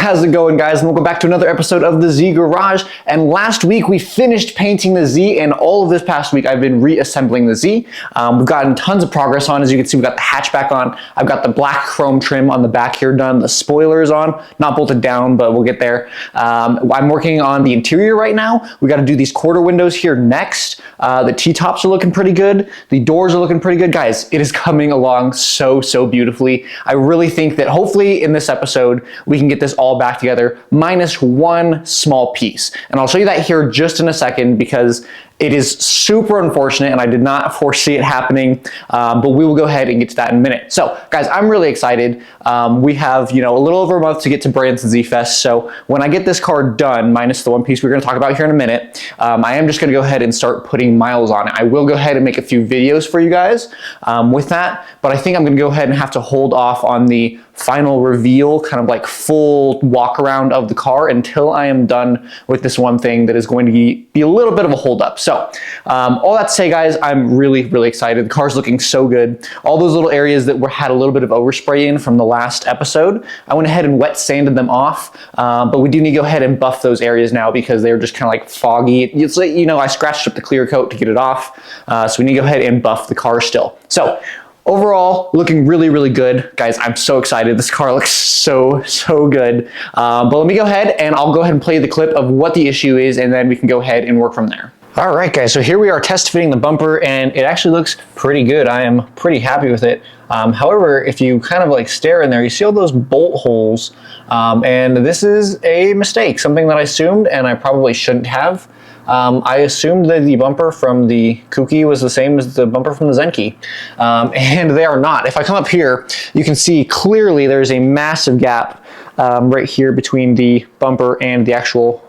How's it going, guys? And welcome back to another episode of the Z Garage. And last week we finished painting the Z, and all of this past week I've been reassembling the Z. We've gotten tons of progress on. As you can see, we've got the hatchback on. I've got the black chrome trim on the back here done. The spoilers on, not bolted down, but we'll get there. I'm working on the interior right now. We got to do these quarter windows here next. The T-tops are looking pretty good. The doors are looking pretty good. Guys, it is coming along so beautifully. I really think that hopefully in this episode we can get this all back together, minus one small piece. And I'll show you that here just in a second because it is super unfortunate and I did not foresee it happening, but we will go ahead and get to that in a minute. So guys, I'm really excited. We have, a little over a month to get to Branson Z Fest. So when I get this car done, minus the one piece we're gonna talk about here in a minute, I am just gonna go ahead and start putting miles on it. I will go ahead and make a few videos for you guys with that, but I think I'm gonna go ahead and have to hold off on the final reveal, kind of like full walk around of the car until I am done with this one thing that is going to be a little bit of a hold up. So all that to say, guys, I'm really excited. The car's looking so good. All those little areas that had a little bit of overspray in from the last episode, I went ahead and wet sanded them off, but we do need to go ahead and buff those areas now because they're just kind of like foggy. It's like, I scratched up the clear coat to get it off, so we need to go ahead and buff the car still. So overall, looking really good. Guys, I'm so excited. This car looks so good. But let me go ahead and I'll go ahead and play the clip of what the issue is, and then we can go ahead and work from there. All right, guys, so here we are test fitting the bumper, and it actually looks pretty good. I am pretty happy with it. However, if you kind of like stare in there, you see all those bolt holes, and this is a mistake, something that I assumed and I probably shouldn't have. I assumed that the bumper from the Kuki was the same as the bumper from the Zenki, and they are not. If I come up here, you can see clearly there's a massive gap right here between the bumper and the actual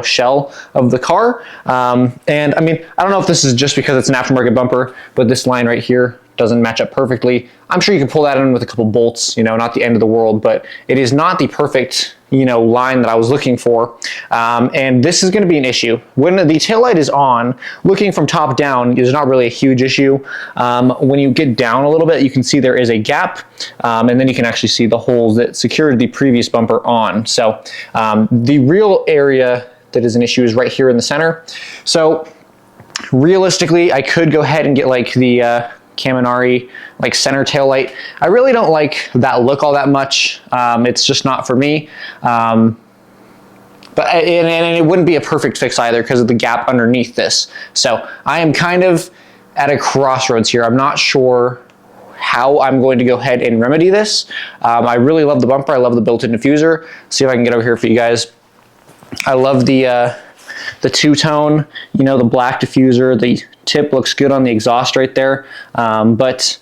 shell of the car. And I mean, I don't know if this is just because it's an aftermarket bumper, but this line right here doesn't match up perfectly. I'm sure you can pull that in with a couple bolts, not the end of the world, but it is not the perfect, line that I was looking for. And this is gonna be an issue. When the taillight is on, looking from top down is not really a huge issue. When you get down a little bit, you can see there is a gap, and then you can actually see the holes that secured the previous bumper on. So the real area that is an issue is right here in the center. So realistically, I could go ahead and get like the Caminari like center tail light. I really don't like that look all that much. It's just not for me. But it wouldn't be a perfect fix either because of the gap underneath this. So I am kind of at a crossroads here. I'm not sure how I'm going to go ahead and remedy this. I really love the bumper. I love the built-in diffuser. See if I can get over here for you guys. I love the two-tone, the black diffuser. The tip looks good on the exhaust right there. But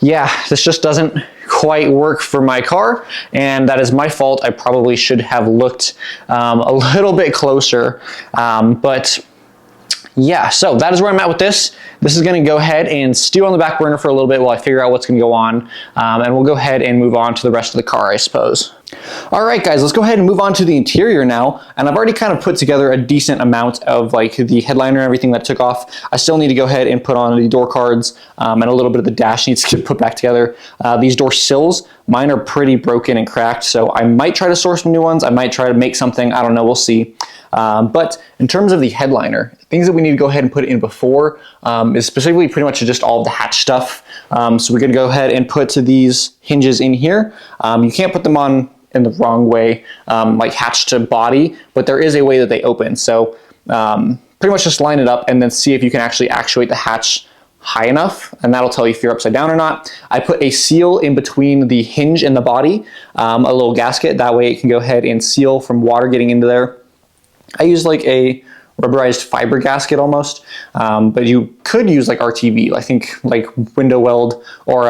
yeah, this just doesn't quite work for my car, and that is my fault. I probably should have looked a little bit closer. But yeah, so that is where I'm at with this. This is going to go ahead and stew on the back burner for a little bit while I figure out what's going to go on. And we'll go ahead and move on to the rest of the car, I suppose. All right, guys, let's go ahead and move on to the interior now. And I've already kind of put together a decent amount of like the headliner and everything that took off. I still need to go ahead and put on the door cards, and a little bit of the dash needs to get put back together. These door sills, mine are pretty broken and cracked, so I might try to source some new ones. I might try to make something. I don't know. We'll see. But in terms of the headliner, things that we need to go ahead and put in before is specifically pretty much just all of the hatch stuff. So we're going to go ahead and put these hinges in here. You can't put them on in the wrong way, like hatch to body, but there is a way that they open. So pretty much just line it up and then see if you can actually actuate the hatch high enough, and that'll tell you if you're upside down or not. I put a seal in between the hinge and the body, a little gasket. That way it can go ahead and seal from water getting into there. I use like a rubberized fiber gasket almost, but you could use like RTV. I think like window weld or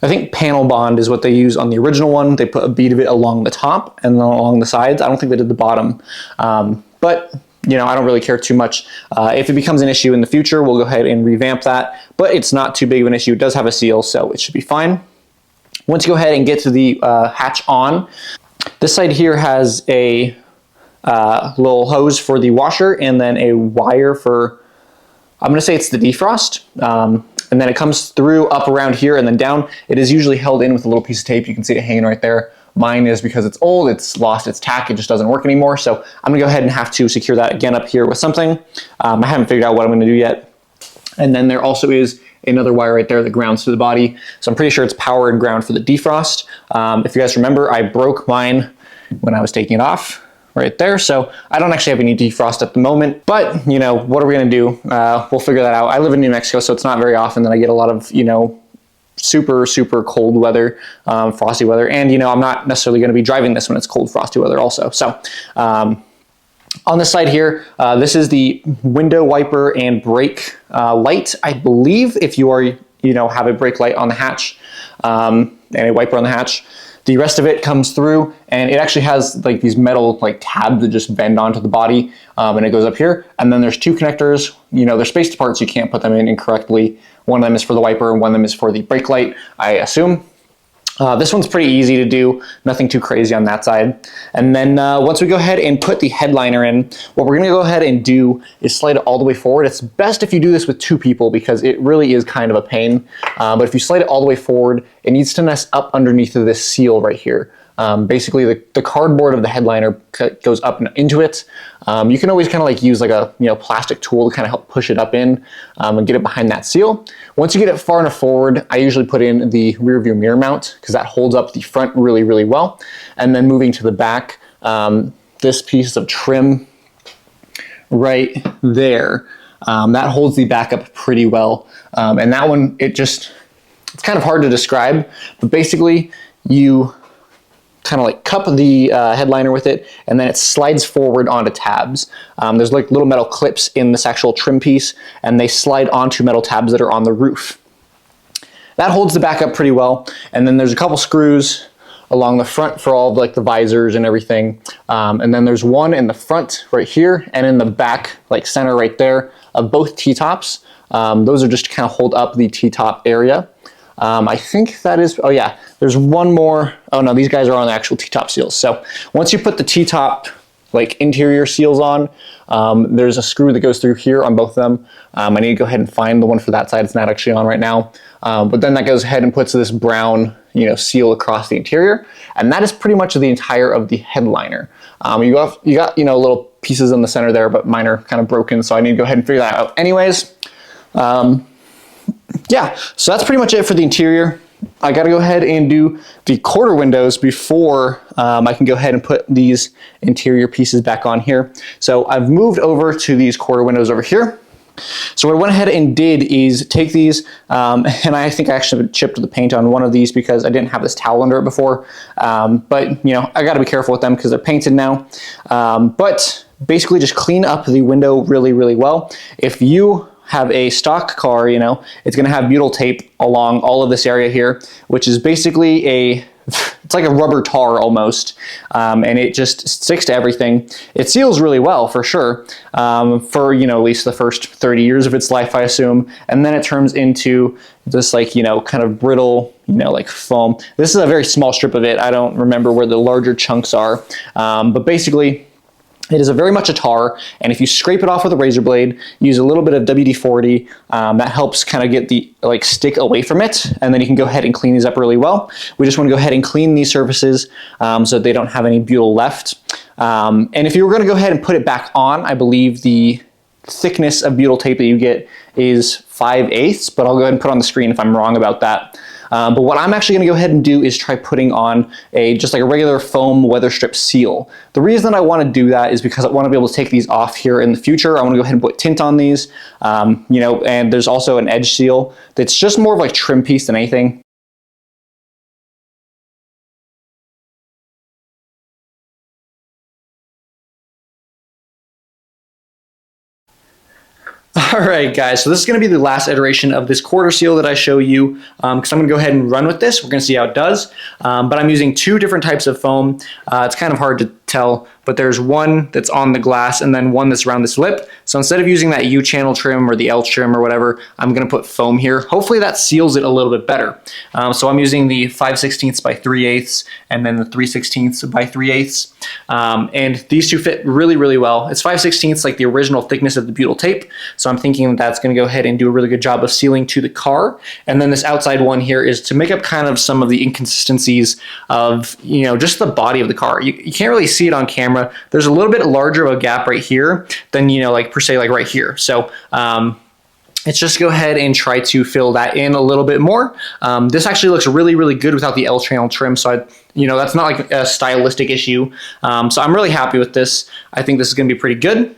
I think panel bond is what they use on the original one. They put a bead of it along the top and then along the sides. I don't think they did the bottom, but I don't really care too much. If it becomes an issue in the future, we'll go ahead and revamp that, but it's not too big of an issue. It does have a seal, so it should be fine. Once you go ahead and get to the hatch on, this side here has a little hose for the washer and then a wire for, I'm going to say it's the defrost. And then it comes through up around here and then down. It is usually held in with a little piece of tape. You can see it hanging right there. Mine is because it's old, it's lost its tack, it just doesn't work anymore. So I'm gonna go ahead and have to secure that again up here with something. I haven't figured out what I'm gonna do yet. And then there also is another wire right there that grounds to the body. So I'm pretty sure it's power and ground for the defrost. If you guys remember, I broke mine when I was taking it off right there. So I don't actually have any defrost at the moment, but you know, what are we gonna do? We'll figure that out. I live in New Mexico, so it's not very often that I get a lot of, you know, super cold weather, frosty weather. And you know, I'm not necessarily gonna be driving this when it's cold, frosty weather also. So on this side here, this is the window wiper and brake light. I believe if you are, you know, have a brake light on the hatch and a wiper on the hatch, the rest of it comes through, and it actually has like these metal like tabs that just bend onto the body, and it goes up here. And then there's two connectors. You know, they're spaced apart, so you can't put them in incorrectly. One of them is for the wiper, and one of them is for the brake light, I assume. This one's pretty easy to do, nothing too crazy on that side. And then once we go ahead and put the headliner in, what we're gonna go ahead and do is slide it all the way forward. It's best if you do this with two people because it really is kind of a pain. But if you slide it all the way forward, it needs to nest up underneath of this seal right here. Basically the cardboard of the headliner goes up into it. You can always kind of like use like a plastic tool to kind of help push it up in and get it behind that seal. Once you get it far enough forward, I usually put in the rear view mirror mount because that holds up the front really well. And then moving to the back, this piece of trim right there, that holds the back up pretty well. And that one, it's kind of hard to describe, but basically you kind of like cup the headliner with it, and then it slides forward onto tabs. There's like little metal clips in this actual trim piece, and they slide onto metal tabs that are on the roof. That holds the back up pretty well, and then there's a couple screws along the front for all of like the visors and everything. And then there's one in the front right here, and in the back, like center right there, of both T-tops. Those are just to kind of hold up the T-top area. I think that is, oh yeah, there's one more. Oh no, these guys are on the actual T-top seals. So once you put the T-top like interior seals on, there's a screw that goes through here on both of them. I need to go ahead and find the one for that side. It's not actually on right now. But then that goes ahead and puts this brown, seal across the interior. And that is pretty much the entire of the headliner. You got, little pieces in the center there, but mine are kind of broken. So I need to go ahead and figure that out anyways. Yeah, so that's pretty much it for the interior. I got to go ahead and do the quarter windows before I can go ahead and put these interior pieces back on here. So I've moved over to these quarter windows over here. So what I went ahead and did is take these, and I think I actually chipped the paint on one of these because I didn't have this towel under it before. But I got to be careful with them because they're painted now. But basically just clean up the window really well. If you have a stock car, it's going to have butyl tape along all of this area here, which is basically it's like a rubber tar almost, and it just sticks to everything. It seals really well for sure, for at least the first 30 years of its life, I assume, and then it turns into this kind of brittle, like foam. This is a very small strip of it. I don't remember where the larger chunks are, but basically it is very much a tar, and if you scrape it off with a razor blade, use a little bit of WD-40, that helps kind of get the stick away from it, and then you can go ahead and clean these up really well. We just want to go ahead and clean these surfaces so that they don't have any butyl left. And if you were going to go ahead and put it back on, I believe the thickness of butyl tape that you get is 5/8, but I'll go ahead and put on the screen if I'm wrong about that. But what I'm actually going to go ahead and do is try putting on just like a regular foam weather strip seal. The reason I want to do that is because I want to be able to take these off here in the future. I want to go ahead and put tint on these, and there's also an edge seal that's just more of like trim piece than anything. All right, guys, so this is going to be the last iteration of this quarter seal that I show you, because I'm going to go ahead and run with this. We're going to see how it does, but I'm using two different types of foam. It's kind of hard to tell, but there's one that's on the glass and then one that's around this lip. So instead of using that U channel trim or the L trim or whatever, I'm gonna put foam here. Hopefully that seals it a little bit better. So I'm using the 5/16 by 3/8 and then the 3/16 by 3/8. And these two fit really, really well. It's 5/16 like the original thickness of the butyl tape. So I'm thinking that's gonna go ahead and do a really good job of sealing to the car. And then this outside one here is to make up kind of some of the inconsistencies of, you know, just the body of the car. You can't really see it on camera. There's a little bit larger of a gap right here than, you know, like per se like right here. So let's just go ahead and try to fill that in a little bit more. This actually looks really, really good without the L channel trim. So you know, that's not like a stylistic issue. So I'm really happy with this. I think this is gonna be pretty good.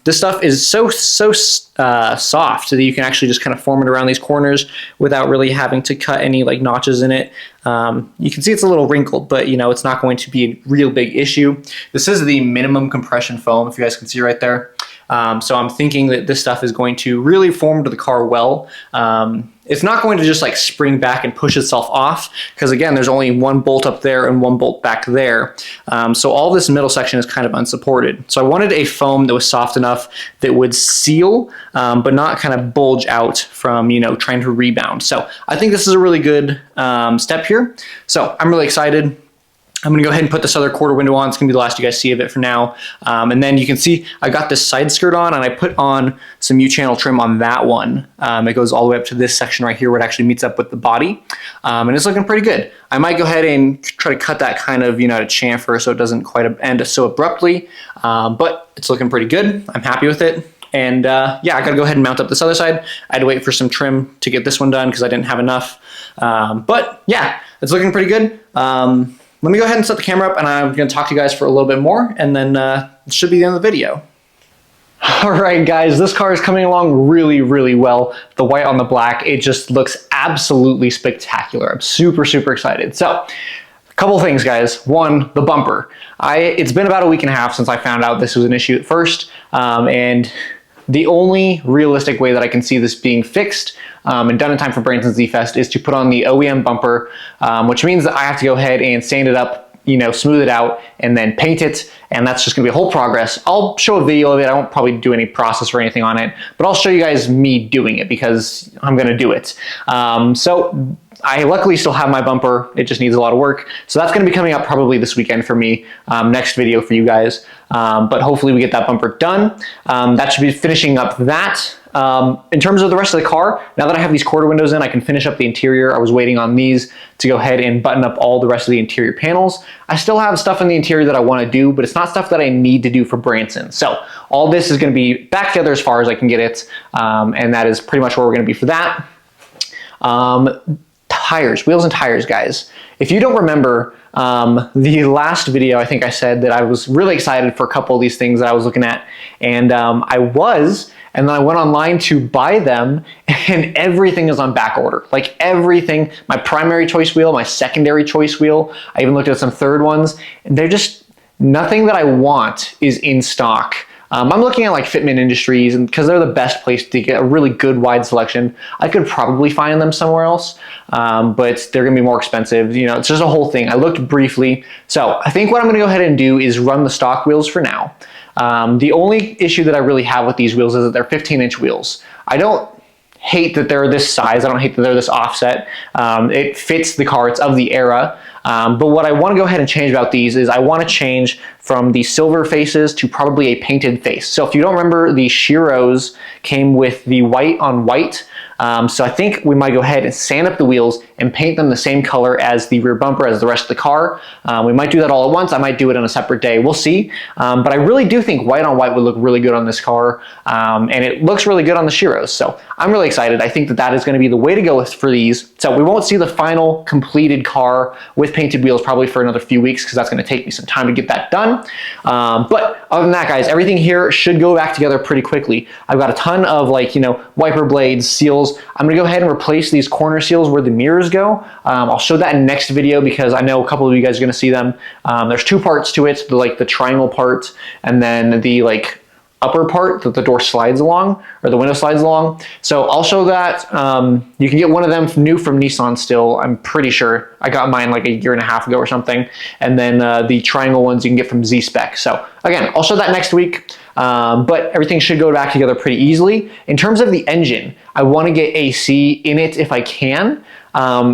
This stuff is so soft that you can actually just kind of form it around these corners without really having to cut any like notches in it. You can see it's a little wrinkled, but you know, it's not going to be a real big issue. This is the minimum compression foam, if you guys can see right there. So I'm thinking that this stuff is going to really form to the car well. It's not going to just like spring back and push itself off, because again, there's only one bolt up there and one bolt back there. So all this middle section is kind of unsupported. So I wanted a foam that was soft enough that would seal, but not kind of bulge out from, you know, trying to rebound. So I think this is a really good step here. So I'm really excited. I'm gonna go ahead and put this other quarter window on. It's gonna be the last you guys see of it for now. And then you can see I got this side skirt on, and I put on some U-channel trim on that one. It goes all the way up to this section right here where it actually meets up with the body. And it's looking pretty good. I might go ahead and try to cut that kind of, you know, to chamfer so it doesn't quite end so abruptly. But it's looking pretty good. I'm happy with it. And yeah, I gotta go ahead and mount up this other side. I had to wait for some trim to get this one done because I didn't have enough. But yeah, it's looking pretty good. Let me go ahead and set the camera up, and I'm gonna talk to you guys for a little bit more, and then it should be the end of the video. All right, guys, this car is coming along really, really well. The white on the black, it just looks absolutely spectacular. I'm super, super excited. So, a couple things, guys. One, the bumper. It's been about a week and a half since I found out this was an issue at first, and the only realistic way that I can see this being fixed and done in time for Branson's Z-Fest is to put on the OEM bumper, which means that I have to go ahead and sand it up, you know, smooth it out, and then paint it, and that's just gonna be a whole progress. I'll show a video of it. I won't probably do any process or anything on it, but I'll show you guys me doing it because I'm gonna do it. So I luckily still have my bumper. It just needs a lot of work. So that's gonna be coming up probably this weekend for me, next video for you guys. But hopefully we get that bumper done. That should be finishing up that. In terms of the rest of the car, now that I have these quarter windows in, I can finish up the interior. I was waiting on these to go ahead and button up all the rest of the interior panels. I still have stuff in the interior that I want to do, but it's not stuff that I need to do for Branson. So all this is going to be back together as far as I can get it, and that is pretty much where we're going to be for that. Tires, wheels and tires, guys. If you don't remember, the last video, I think I said that I was really excited for a couple of these things that I was looking at, and and then I went online to buy them, and everything is on back order. Like everything, my primary choice wheel, my secondary choice wheel, I even looked at some third ones, and they're just, nothing that I want is in stock. I'm looking at like Fitment Industries, and because they're the best place to get a really good wide selection. I could probably find them somewhere else, but they're gonna be more expensive. You know, it's just a whole thing. I looked briefly. So I think what I'm gonna go ahead and do is run the stock wheels for now. The only issue that I really have with these wheels is that they're 15-inch wheels. I don't hate that they're this size. I don't hate that they're this offset. It fits the car, it's of the era. But what I want to go ahead and change about these is I want to change from the silver faces to probably a painted face. So if you don't remember, the Shiros came with the white on white. So I think we might go ahead and sand up the wheels and paint them the same color as the rear bumper, as the rest of the car. We might do that all at once. I might do it on a separate day. We'll see. But I really do think white on white would look really good on this car. And it looks really good on the Shiros. So I'm really excited. I think that that is going to be the way to go for these. So we won't see the final completed car with painted wheels probably for another few weeks, because that's going to take me some time to get that done. But other than that, guys, everything here should go back together pretty quickly. I've got a ton of, like, you know, wiper blades, seals. I'm gonna go ahead and replace these corner seals where the mirrors go. I'll show that in the next video because I know a couple of you guys are gonna see them. There's two parts to it, the triangle part, and then the upper part that the door slides along, or the window slides along. So I'll show that. You can get one of them new from Nissan still. I'm pretty sure I got mine like a year and a half ago or something. And then the triangle ones you can get from Z-Spec. So again, I'll show that next week. But everything should go back together pretty easily. In terms of the engine, I want to get AC in it if I can.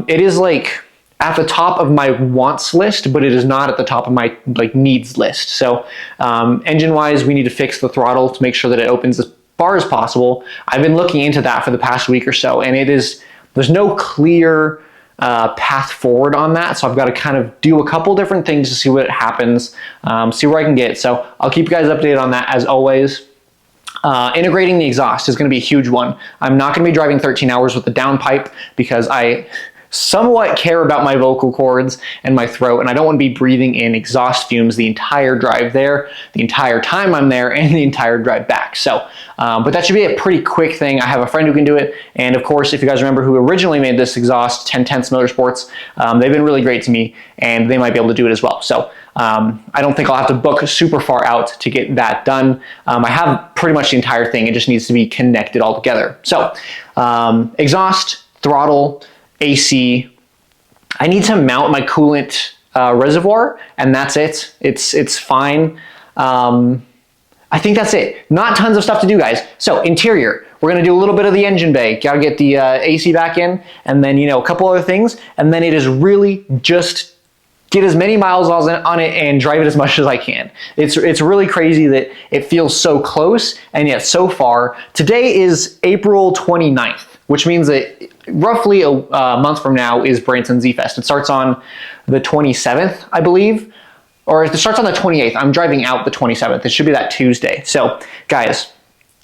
It is like at the top of my wants list, but it is not at the top of my like needs list. So engine wise, we need to fix the throttle to make sure that it opens as far as possible. I've been looking into that for the past week or so, and there's no clear path forward on that. So I've got to kind of do a couple different things to see what happens, see where I can get. So I'll keep you guys updated on that as always. Integrating the exhaust is going to be a huge one. I'm not going to be driving 13 hours with the downpipe because I somewhat care about my vocal cords and my throat, and I don't want to be breathing in exhaust fumes the entire drive there, the entire time I'm there, and the entire drive back. So, but that should be a pretty quick thing. I have a friend who can do it, and of course, if you guys remember who originally made this exhaust, 10/10 Motorsports, they've been really great to me, and they might be able to do it as well. So I don't think I'll have to book super far out to get that done. I have pretty much the entire thing. It just needs to be connected all together. So exhaust, throttle, AC. I need to mount my coolant reservoir, and that's it. It's fine. I think that's it. Not tons of stuff to do, guys. So interior, we're gonna do a little bit of the engine bay. Gotta get the AC back in, and then a couple other things, and then it is really just get as many miles on it and drive it as much as I can. It's really crazy that it feels so close, and yet so far. Today is April 29th, which means that roughly a month from now is Branson Z-Fest. It starts on the 27th, I believe, or it starts on the 28th. I'm driving out the 27th. It should be that Tuesday. So guys,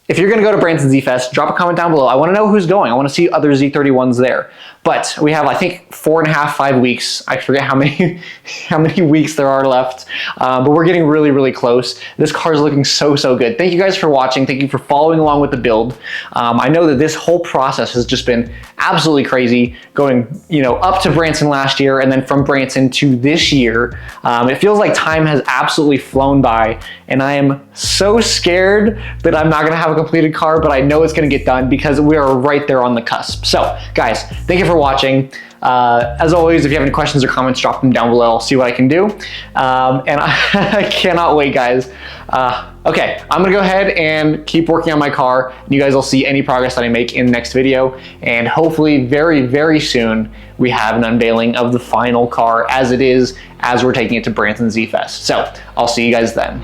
if you're gonna go to Branson Z-Fest, drop a comment down below. I wanna know who's going. I wanna see other Z31s there. But we have, I think, 4.5, 5 weeks. I forget how many weeks there are left. But we're getting really, really close. This car is looking so, so good. Thank you guys for watching. Thank you for following along with the build. I know that this whole process has just been absolutely crazy, going up to Branson last year and then from Branson to this year. It feels like time has absolutely flown by, and I am so scared that I'm not gonna have a completed car, but I know it's gonna get done because we are right there on the cusp. So guys, thank you for watching. As always, if you have any questions or comments, drop them down below. I'll see what I can do. And I cannot wait, guys. Okay, I'm gonna go ahead and keep working on my car. You guys will see any progress that I make in the next video. And hopefully very, very soon, we have an unveiling of the final car as we're taking it to Branson Z-Fest. So I'll see you guys then.